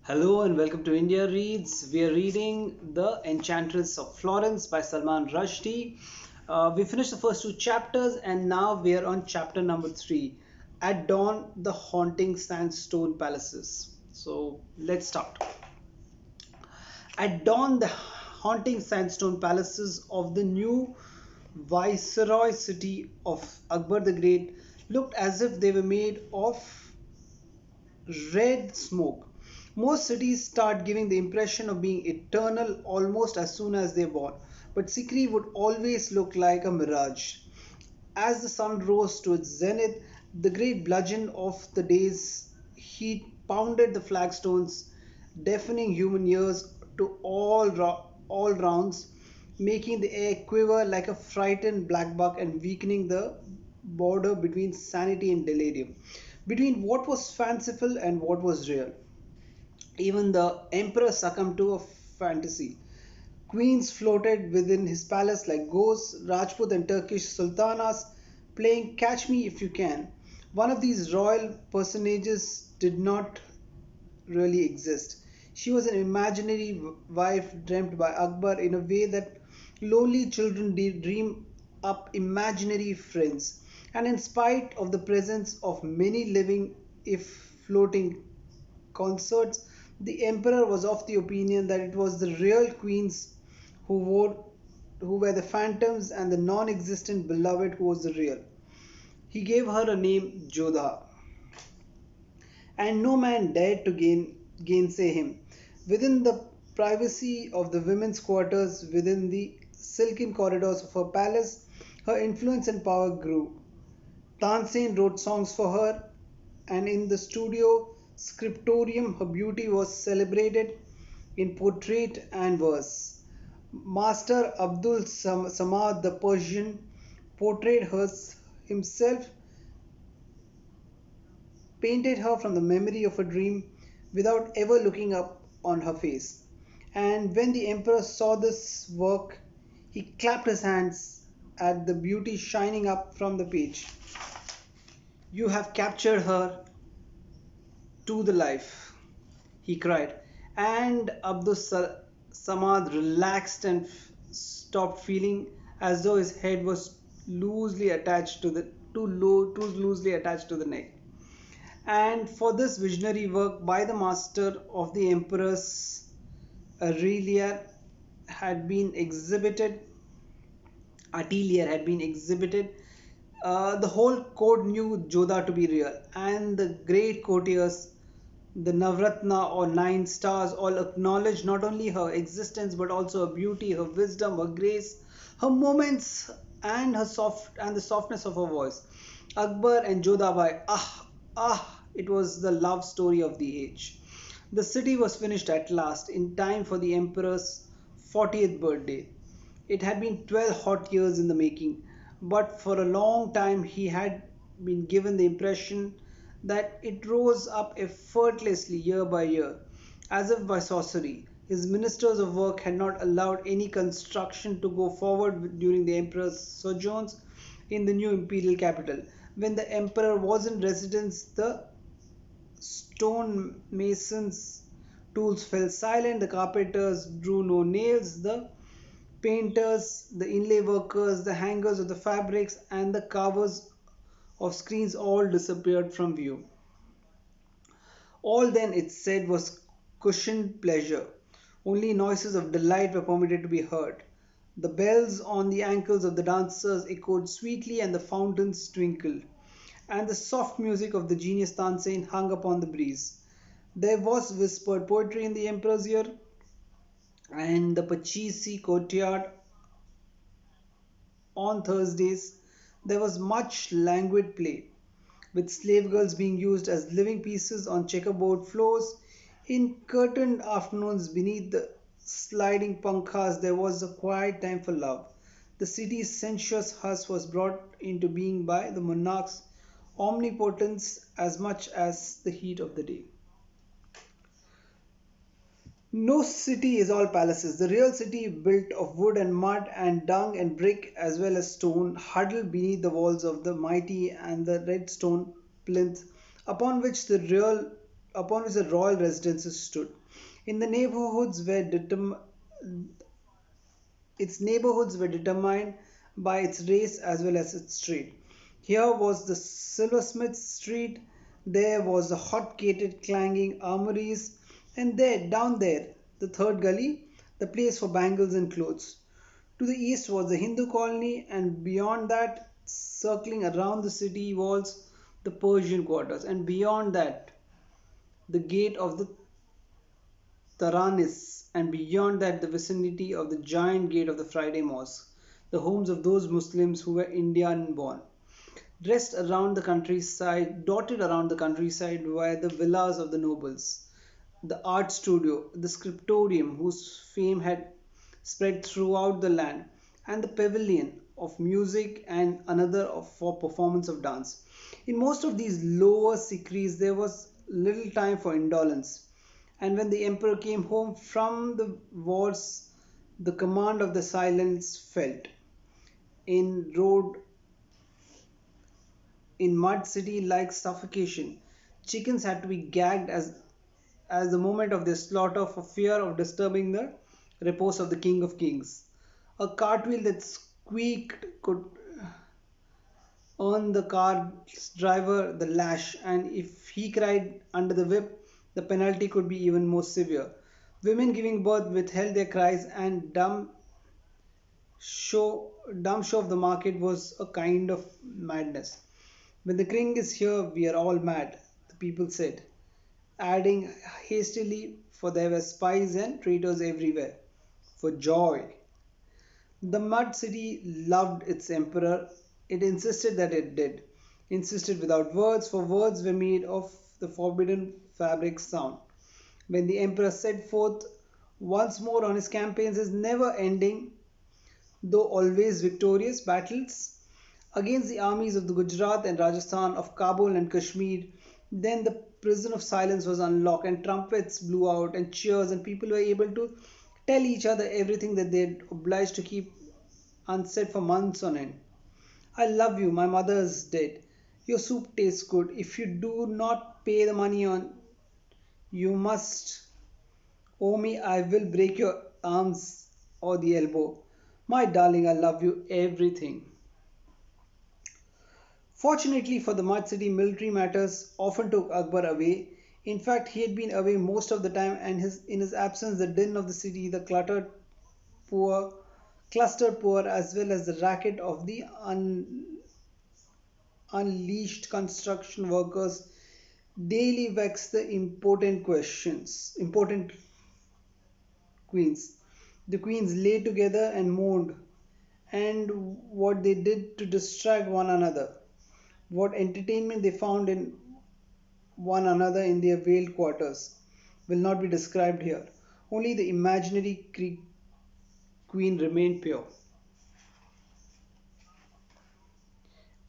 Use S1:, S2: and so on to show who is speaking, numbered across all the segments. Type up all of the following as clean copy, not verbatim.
S1: Hello and welcome to India Reads. We are reading The Enchantress of Florence by Salman Rushdie. We finished the first two chapters and now we are on chapter number three. At dawn, the haunting sandstone palaces. So let's start. At dawn, the haunting sandstone palaces of the new viceroy city of Akbar the Great looked as if they were made of red smoke. Most cities start giving the impression of being eternal almost as soon as they're born, but Sikri would always look like a mirage. As the sun rose to its zenith, the great bludgeon of the day's heat pounded the flagstones, deafening human ears to all rounds, making the air quiver like a frightened black buck and weakening the border between sanity and delirium, between what was fanciful and what was real. Even the emperor succumbed to a fantasy. Queens floated within his palace like ghosts, Rajput and Turkish sultanas playing Catch Me If You Can. One of these royal personages did not really exist. She was an imaginary wife dreamt by Akbar in a way that lonely children dream up imaginary friends. And in spite of the presence of many living, if floating concerts, the emperor was of the opinion that it was the real queens who wore who were the phantoms and the non-existent beloved who was the real. He gave her a name Jodha, and no man dared to gainsay him. Within the privacy of the women's quarters, within the silken corridors of her palace, her influence and power grew. Tansen wrote songs for her, and in the studio scriptorium, her beauty was celebrated in portrait and verse. Master Abdul Samad the Persian portrayed her himself, painted her from the memory of a dream without ever looking up on her face. And when the emperor saw this work, he clapped his hands at the beauty shining up from the page. You have captured her to the life, he cried. And Abdul Samad relaxed and stopped, feeling as though his head was loosely attached to the too loosely attached to the neck. And for this visionary work by the master of the Empress Aurelia had been exhibited, Atelier had been exhibited. The whole court knew Jodha to be real, and the great courtiers, the Navratna or nine stars, all acknowledged not only her existence but also her beauty, her wisdom, her grace, her moments, and the softness of her voice. Akbar and Jodhabhai, it was the love story of the age. The city was finished at last, in time for the emperor's 40th birthday. It had been 12 hot years in the making, but for a long time he had been given the impression that it rose up effortlessly year by year, as if by sorcery. His ministers of work had not allowed any construction to go forward during the emperor's sojourns in the new imperial capital. When the emperor was in residence, the stonemasons' tools fell silent, the carpenters drew no nails, the painters, the inlay workers, the hangers of the fabrics, and the carvers of screens all disappeared from view. All then, it said, was cushioned pleasure. Only noises of delight were permitted to be heard. The bells on the ankles of the dancers echoed sweetly, and the fountains twinkled, and the soft music of the genius Tansen hung upon the breeze. There was whispered poetry in the emperor's ear, and the Pachisi courtyard on Thursdays there was much languid play, with slave girls being used as living pieces on checkerboard floors. In curtained afternoons beneath the sliding pankhas, there was a quiet time for love. The city's sensuous hush was brought into being by the monarch's omnipotence as much as the heat of the day. No city is all palaces. The real city, built of wood and mud and dung and brick as well as stone, huddled beneath the walls of the mighty and the red stone plinth upon which the real upon which the royal residences stood. In the neighborhoods where its neighborhoods were determined by its race as well as its trade. Here was the silversmith street, there was the hot gated clanging armories, and there, down there, the third gully, the place for bangles and clothes. To the east was the Hindu colony, and beyond that, circling around the city walls, the Persian quarters, and beyond that, the gate of the Taranis, and beyond that, the vicinity of the giant gate of the Friday Mosque, the homes of those Muslims who were Indian born. Dressed around the countryside, dotted around the countryside were the villas of the nobles, the art studio, the scriptorium whose fame had spread throughout the land, and the pavilion of music and another for performance of dance. In most of these lower Sikris, there was little time for indolence, and when the emperor came home from the wars, the command of the silence felt. In road in mud city like suffocation. Chickens had to be gagged as the moment of their slaughter for fear of disturbing the repose of the King of Kings. A cartwheel that squeaked could earn the car's driver the lash, and if he cried under the whip, the penalty could be even more severe. Women giving birth withheld their cries, and show, dumb show of the market was a kind of madness. When the king is here, we are all mad, the people said, adding hastily, for there were spies and traitors everywhere. For joy. The mud city loved its emperor. It insisted that it did. Insisted without words, for words were made of the forbidden fabric sound. When the emperor set forth once more on his campaigns, his never ending, though always victorious, battles against the armies of the Gujarat and Rajasthan, of Kabul and Kashmir, then the prison of silence was unlocked and trumpets blew out and cheers, and people were able to tell each other everything that they'd obliged to keep unsaid for months on end. I love you, my mother's dead. Your soup tastes good. If you do not pay the money on, you must owe me. I will break your arms or the elbow. My darling, I love you, everything. Fortunately for the Mud City, military matters often took Akbar away. In fact, he had been away most of the time, and in his absence, the din of the city, the poor, clustered poor, as well as the racket of the unleashed construction workers daily vexed the important queens. The queens lay together and moaned, and what they did to distract one another, what entertainment they found in one another in their veiled quarters, will not be described here. Only the imaginary queen remained pure.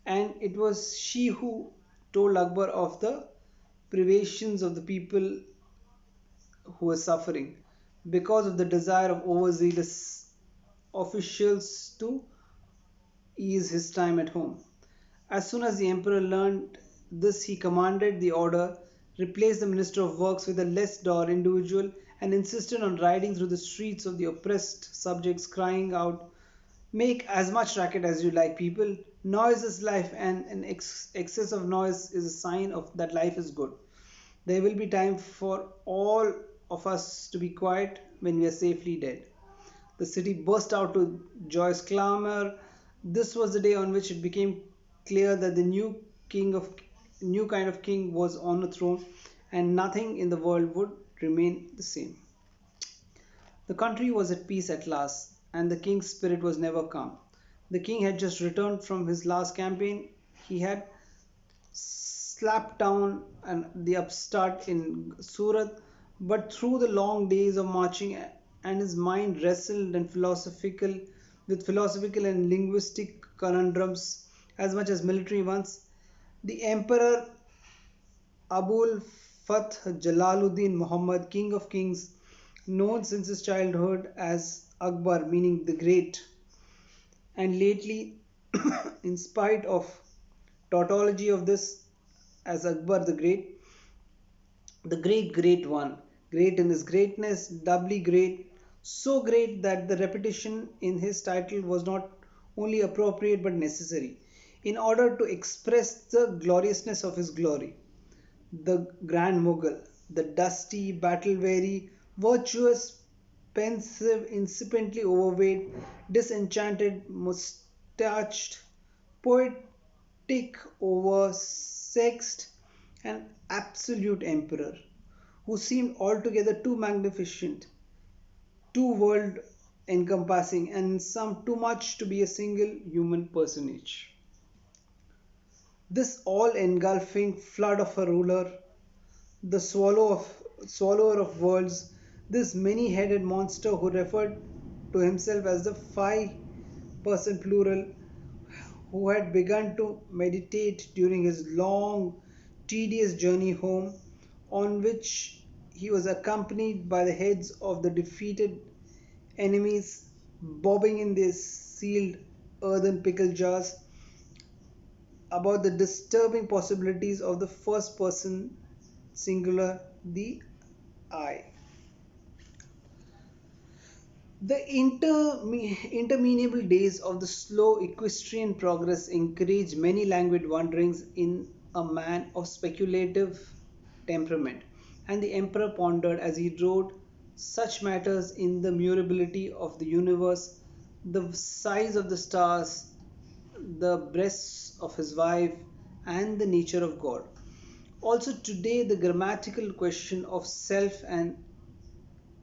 S1: And it was she who told Akbar of the privations of the people who were suffering because of the desire of overzealous officials to ease his time at home. As soon as the emperor learned this, he commanded the order, replaced the minister of works with a less dour individual, and insisted on riding through the streets of the oppressed subjects, crying out, "Make as much racket as you like, people. Noise is life, and an excess of noise is a sign of that life is good. There will be time for all of us to be quiet when we are safely dead." The city burst out to joyous clamor. This was the day on which it became clear that the new kind of king was on the throne, and nothing in the world would remain the same. The country was at peace at last, and the king's spirit was never calm. The king had just returned from his last campaign. He had slapped down the upstart in Surat, but through the long days of marching, and his mind wrestled and philosophical and linguistic conundrums as much as military ones. The emperor Abul Fath Jalaluddin Muhammad, king of kings, known since his childhood as Akbar, meaning the great, and lately, in spite of tautology of this as Akbar the Great, The great great one, great in his greatness, doubly great, so great that the repetition in his title was not only appropriate but necessary in order to express the gloriousness of his glory. The Grand Mughal, the dusty, battle weary, virtuous, pensive, incipiently overweight, disenchanted, mustached, poetic, oversexed, and absolute emperor, who seemed altogether too magnificent, too world encompassing, and some too much to be a single human personage. This all engulfing flood of a ruler, the swallower of worlds, this many-headed monster who referred to himself as the five-person plural, who had begun to meditate during his long, tedious journey home, on which he was accompanied by the heads of the defeated enemies bobbing in their sealed earthen pickle jars, about the disturbing possibilities of the first person singular, the I. The interminable days of the slow equestrian progress encourage many languid wanderings in a man of speculative temperament, and the emperor pondered as he wrote such matters in the mutability of the universe, the size of the stars, the breasts of his wife, and the nature of God. Also, today, the grammatical question of self and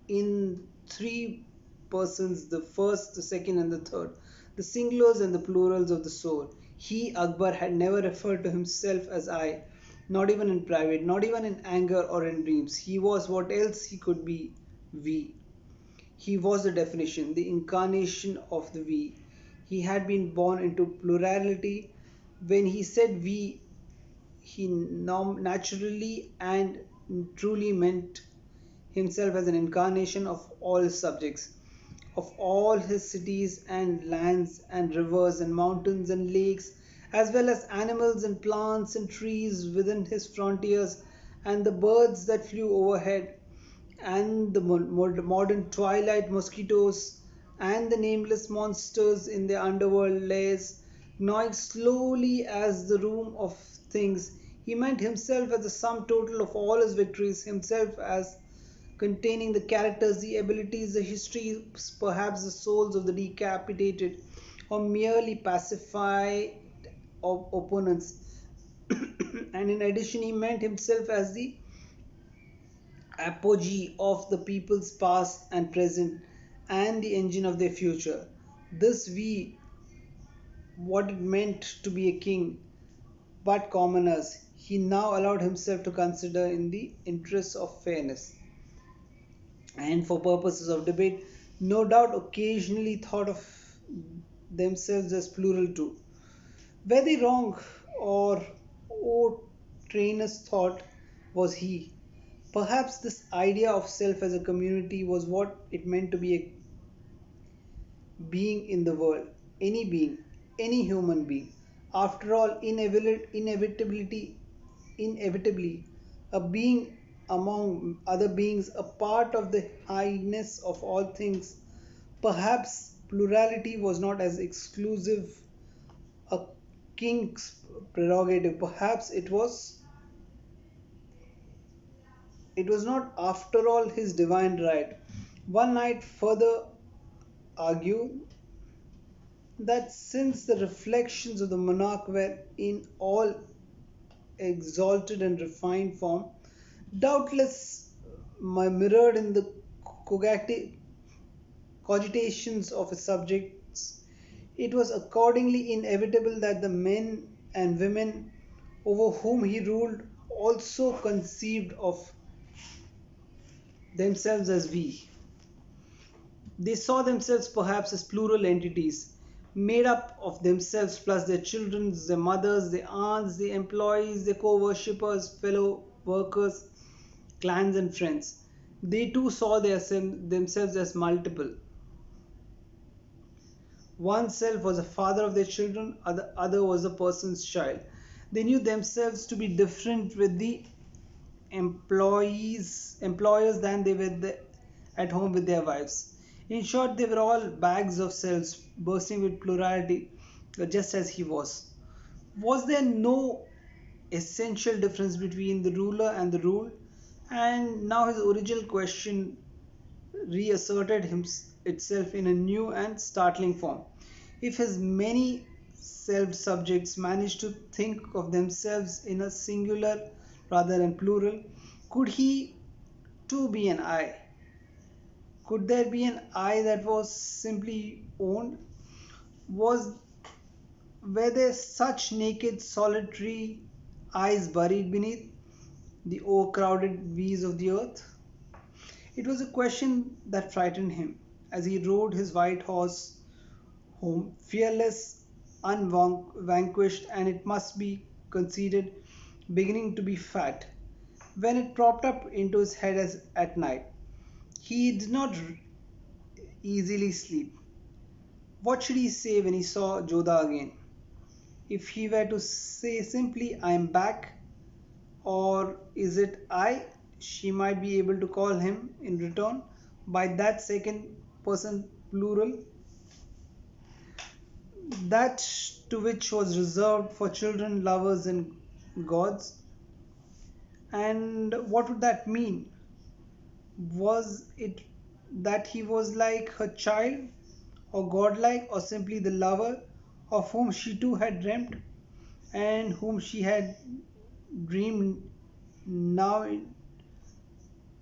S1: in three persons, the first, the second, and the third, the singulars and the plurals of the soul. He, Akbar, had never referred to himself as I, not even in private, not even in anger or in dreams. He was what else he could be, we. He was the definition, the incarnation of the we. He had been born into plurality. When he said we, he naturally and truly meant himself as an incarnation of all his subjects, of all his cities and lands and rivers and mountains and lakes, as well as animals and plants and trees within his frontiers, and the birds that flew overhead, and the modern twilight mosquitoes, and the nameless monsters in their underworld lairs, gnawing slowly as the room of things. He meant himself as the sum total of all his victories, himself as containing the characters, the abilities, the histories, perhaps the souls of the decapitated or merely pacified opponents. And in addition, he meant himself as the apogee of the people's past and present and the engine of their future. This we, what it meant to be a king, but commoners, he now allowed himself to consider in the interests of fairness and for purposes of debate, no doubt occasionally thought of themselves as plural too. Were they wrong, or oh, trainers thought was he? Perhaps this idea of self as a community was what it meant to be a being in the world, any being, any human being. After all, inevitably, a being among other beings, a part of the highness of all things. Perhaps plurality was not as exclusive a king's prerogative. Perhaps it was not after all his divine right. One might further argue that since the reflections of the monarch were in all exalted and refined form, doubtless mirrored in the cogitations of his subjects, it was accordingly inevitable that the men and women over whom he ruled also conceived of themselves as we. They saw themselves perhaps as plural entities, made up of themselves plus their children, their mothers, their aunts, their employees, their co worshippers, fellow workers, clans, and friends. They too saw themselves as multiple. One self was the father of their children, other was the person's child. They knew themselves to be different with the employers than they were at home with their wives. In short, they were all bags of selves bursting with plurality, just as he was. Was there no essential difference between the ruler and the ruled? And now his original question reasserted itself in a new and startling form. If his many self subjects managed to think of themselves in a singular rather than plural, could he too be an I? Could there be an I that was simply owned? Was Were there such naked, solitary eyes buried beneath the overcrowded V's of the earth? It was a question that frightened him as he rode his white horse home, fearless, unvanquished, and it must be conceded, beginning to be fat. When it propped up into his head at night, he did not easily sleep. What should he say when he saw Jodha again? If he were to say simply, I am back, or is it I? She might be able to call him in return by that second person plural, that to which was reserved for children, lovers, and gods. And what would that mean? Was it that he was like her child, or godlike, or simply the lover of whom she too had dreamt, and whom she had dreamed now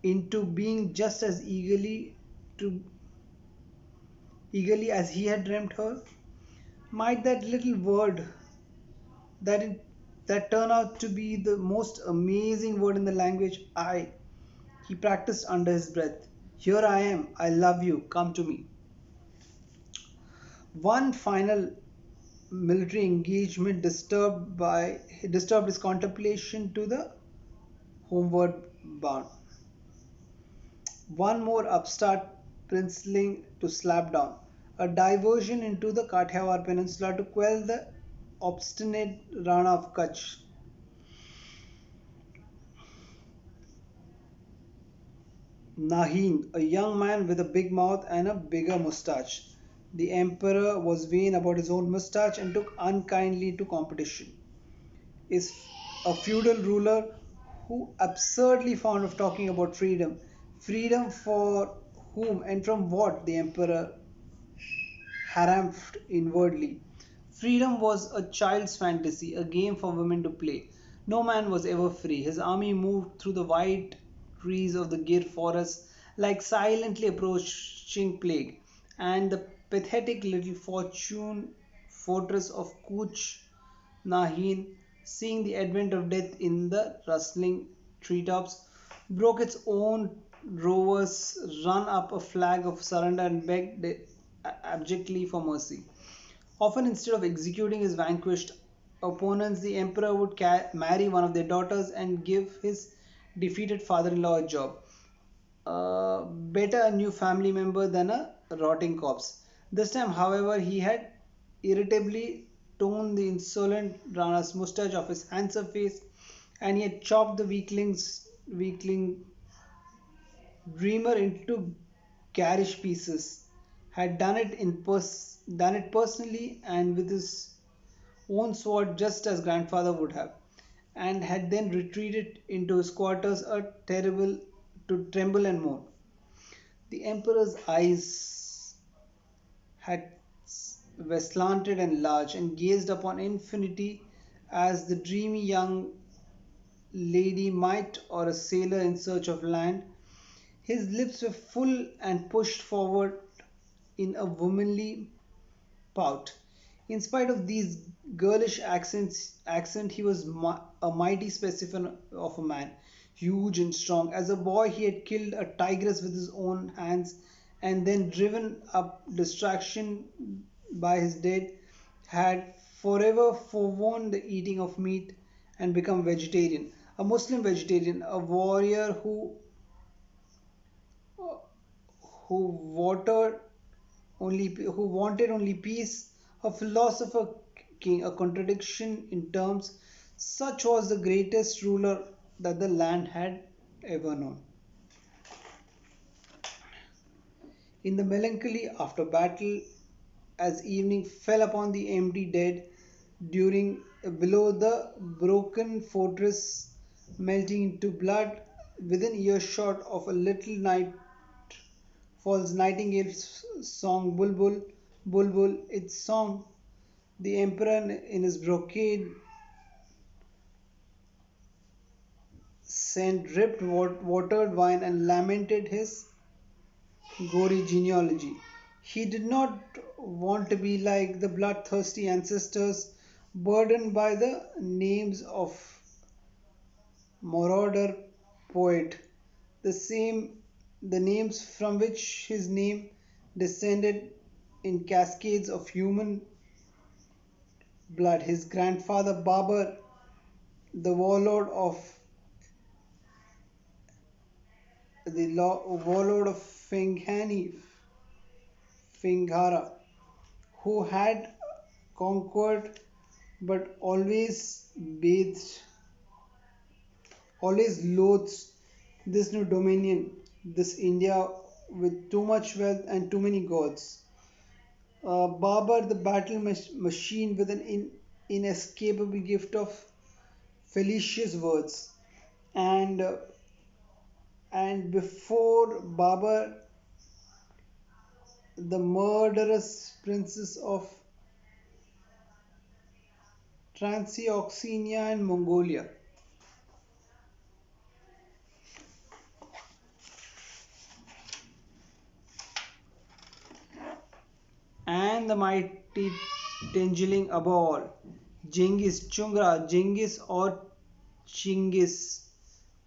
S1: into being just as to eagerly as he had dreamt her? Might that little word that it, that turn out to be the most amazing word in the language, I, he practiced under his breath. Here I am, I love you, come to me. One final military engagement disturbed his contemplation to the homeward bound. One more upstart princeling to slap down, a diversion into the Kathiawar peninsula to quell the obstinate Rana of Kutch. Naheen, a young man with a big mouth and a bigger moustache. The emperor was vain about his own moustache and took unkindly to competition. Is a feudal ruler who absurdly fond of talking about freedom. Freedom for whom and from what? The emperor harumphed inwardly. Freedom was a child's fantasy, a game for women to play. No man was ever free. His army moved through the white trees of the Gir forest like silently approaching plague, and the pathetic little fortune fortress of Kuch Nahin, seeing the advent of death in the rustling treetops, broke its own rovers, run up a flag of surrender, and begged abjectly for mercy. Often, instead of executing his vanquished opponents, the emperor would marry one of their daughters and give his defeated father in law a job. Better a new family member than a rotting corpse. This time, however, he had irritably torn the insolent Rana's moustache off his handsome face, and he had chopped the weakling dreamer into garish pieces. Had done it personally and with his own sword, just as grandfather would have, and had then retreated into his quarters, a terrible to tremble and moan. The emperor's eyes had were slanted and large, and gazed upon infinity as the dreamy young lady might, or a sailor in search of land. His lips were full and pushed forward in a womanly pout. In spite of these girlish accent he was a mighty specimen of a man, huge and strong. As a boy, he had killed a tigress with his own hands, and then driven up distraction by his dead, had forever forewarned the eating of meat and become vegetarian. A Muslim vegetarian, a warrior who watered who wanted only peace, a philosopher king, a contradiction in terms. Such was the greatest ruler that the land had ever known. In the melancholy after battle, as evening fell upon the empty dead, during below the broken fortress, melting into blood, within earshot of a little night falls Nightingale's song Bulbul, Bulbul, its song. The emperor in his brocade sent dripped watered wine and lamented his gory genealogy. He did not want to be like the bloodthirsty ancestors burdened by the names of marauder poet, the same the names from which his name descended in cascades of human blood. His grandfather Babur, the warlord of warlord of Finghara, who had conquered but bathed, always loathes this new dominion, this India with too much wealth and too many gods. Babar, the battle machine with an inescapable gift of felicious words, and before Babar, the murderous princess of Transoxania and Mongolia. And the mighty Tenjiling above all, Genghis Chungra, Genghis or Chinggis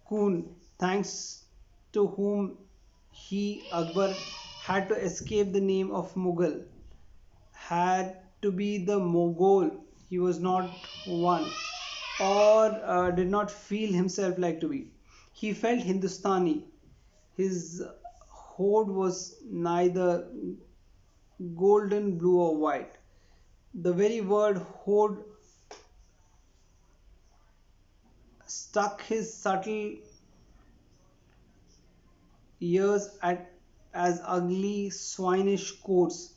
S1: Khan, thanks to whom he, Akbar, had to escape the name of Mughal, had to be the Mughal. He was not one, or did not feel himself like to be. He felt Hindustani. His horde was neither golden, blue, or white. The very word horde struck his subtle ears as ugly, swinish coats.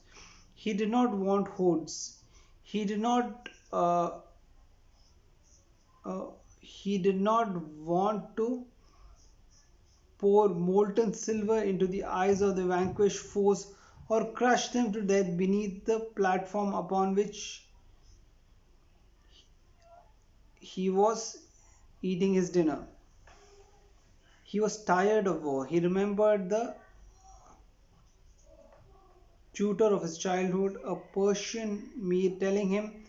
S1: He did not want hordes. He did not. Uh, he did not want to pour molten silver into the eyes of the vanquished foes or crush them to death beneath the platform upon which he was eating his dinner. He was tired of war. He remembered the tutor of his childhood, a Persian Mir, telling him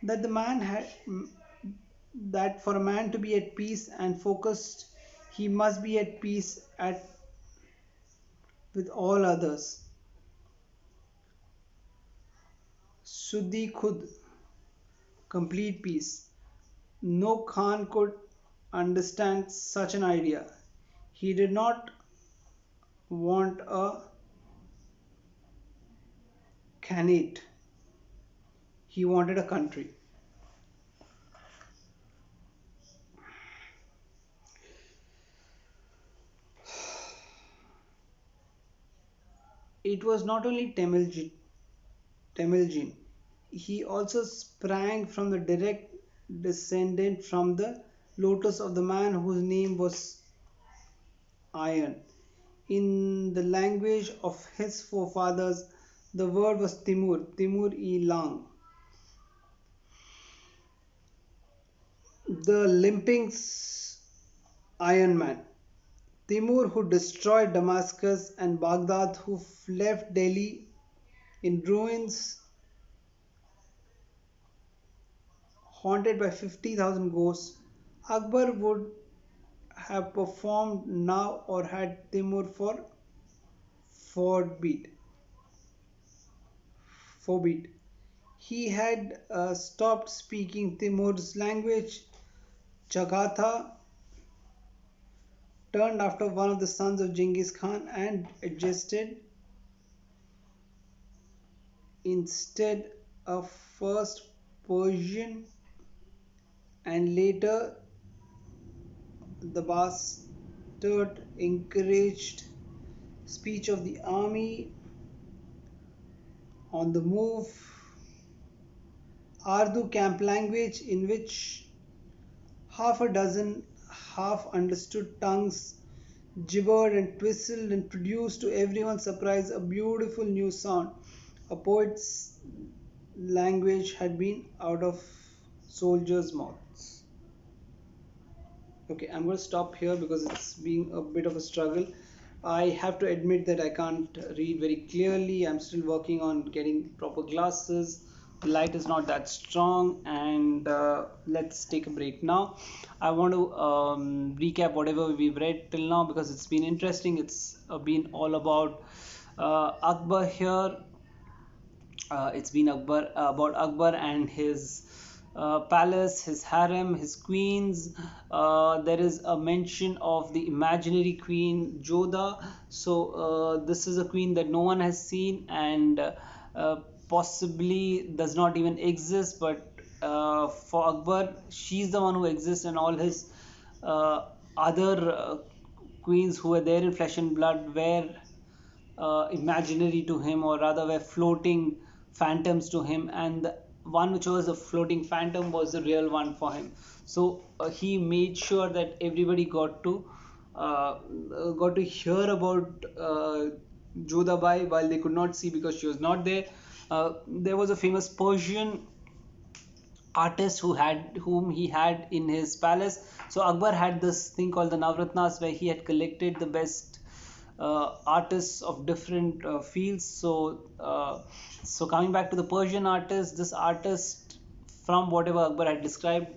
S1: that the man had that for a man to be at peace and focused, he must be at peace with all others. Suddhi Khud, complete peace. No Khan could understand such an idea. He did not want a khanate, he wanted a country. It was not only Temujin, he also sprang from the direct descendant from the lotus of the man whose name was iron. In the language of his forefathers, the word was Timur, Timur-e-Lang, the limping Iron Man. Timur, who destroyed Damascus and Baghdad, who left Delhi in ruins, haunted by 50,000 ghosts, Akbar would have performed now or had Timur forbid. forbid. He had stopped speaking Timur's language. Chagatha turned after one of the sons of Genghis Khan and adjusted instead of first Persian and later the Bastard Third, encouraged speech of the army on the move. Urdu camp language, in which half a dozen half understood tongues gibbered and whistled and produced to everyone's surprise a beautiful new sound. A poet's language had been out of soldiers' mouths. Okay, I'm going to stop here because it's being a bit of a struggle. I have to admit that I can't read very clearly. I'm still working on getting proper glasses. The light is not that strong, and let's take a break now. I want to recap whatever we've read till now because it's been interesting. It's been all about Akbar here. It's been about Akbar and his palace, his harem, his queens. There is a mention of the imaginary queen Jodha. So this is a queen that no one has seen and possibly does not even exist. But for Akbar, she's the one who exists, and all his other queens who were there in flesh and blood were imaginary to him, or rather were floating phantoms to him, and the one which was a floating phantom was the real one for him. So he made sure that everybody got to hear about Jodhabhai while they could not see because she was not there. There was a famous Persian artist whom he had in his palace. So Akbar had this thing called the Navratnas, where he had collected the best artists of different fields. So coming back to the Persian artist, this artist, from whatever Akbar had described,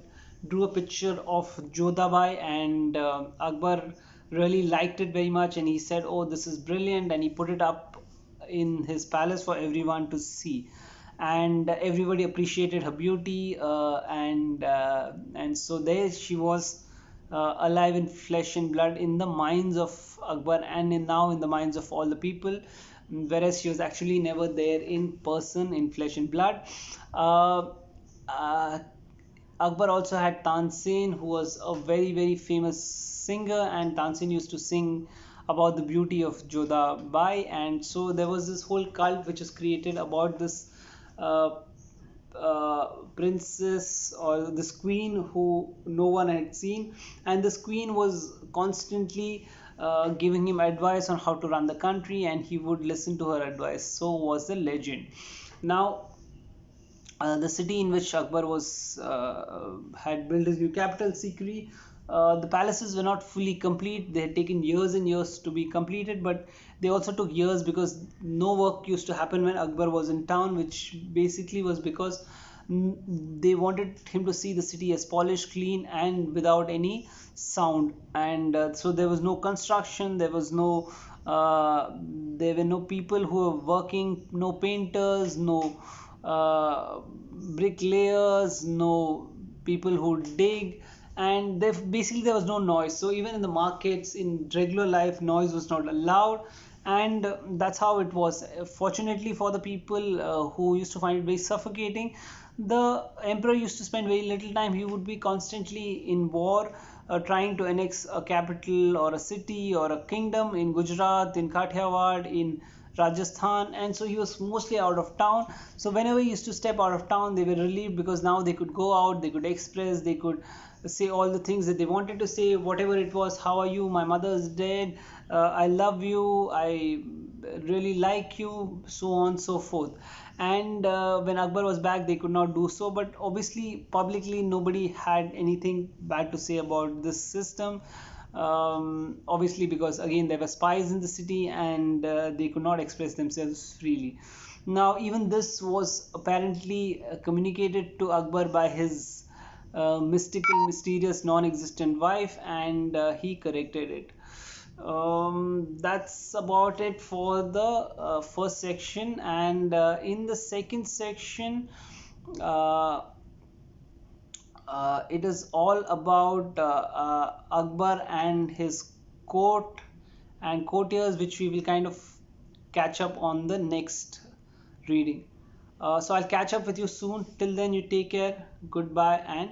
S1: drew a picture of Jodhabhai, and Akbar really liked it very much, and he said, "Oh, this is brilliant," and he put it up in his palace for everyone to see, and everybody appreciated her beauty, and so there she was, alive in flesh and blood in the minds of Akbar, and now in the minds of all the people, whereas she was actually never there in person in flesh and blood. uh, uh, Akbar also had Tansen, who was a very very famous singer, and Tansen used to sing about the beauty of Jodhabhai, and so there was this whole cult which was created about this uh, princess, or this queen who no one had seen, and this queen was constantly giving him advice on how to run the country, and he would listen to her advice. So was the legend. Now the city in which Akbar was had built his new capital, Sikri. The palaces were not fully complete. They had taken years and years to be completed, but they also took years because no work used to happen when Akbar was in town, which basically was because they wanted him to see the city as polished, clean, and without any sound. And so there was no construction, there were no people who were working, no painters, no bricklayers, no people who dig, and basically there was no noise. So even in the markets, in regular life, noise was not allowed, and that's how it was. Fortunately for the people who used to find it very suffocating, the emperor used to spend very little time. He would be constantly in war, trying to annex a capital or a city or a kingdom in Gujarat, in Kathiawad, in Rajasthan, and so he was mostly out of town. So whenever he used to step out of town, they were relieved because now they could go out, they could express, they could say all the things that they wanted to say, whatever it was. How are you? My mother is dead. I love you. I really like you. So on, so forth. And when Akbar was back, they could not do so. But obviously, publicly, nobody had anything bad to say about this system. Obviously, because again, there were spies in the city, and they could not express themselves freely. Now, even this was apparently communicated to Akbar by his mystical, mysterious, non-existent wife, and he corrected it. That's about it for the first section, and in the second section, uh, it is all about Akbar and his court and courtiers, which we will kind of catch up on the next reading. So I'll catch up with you soon. Till then, you take care. Goodbye and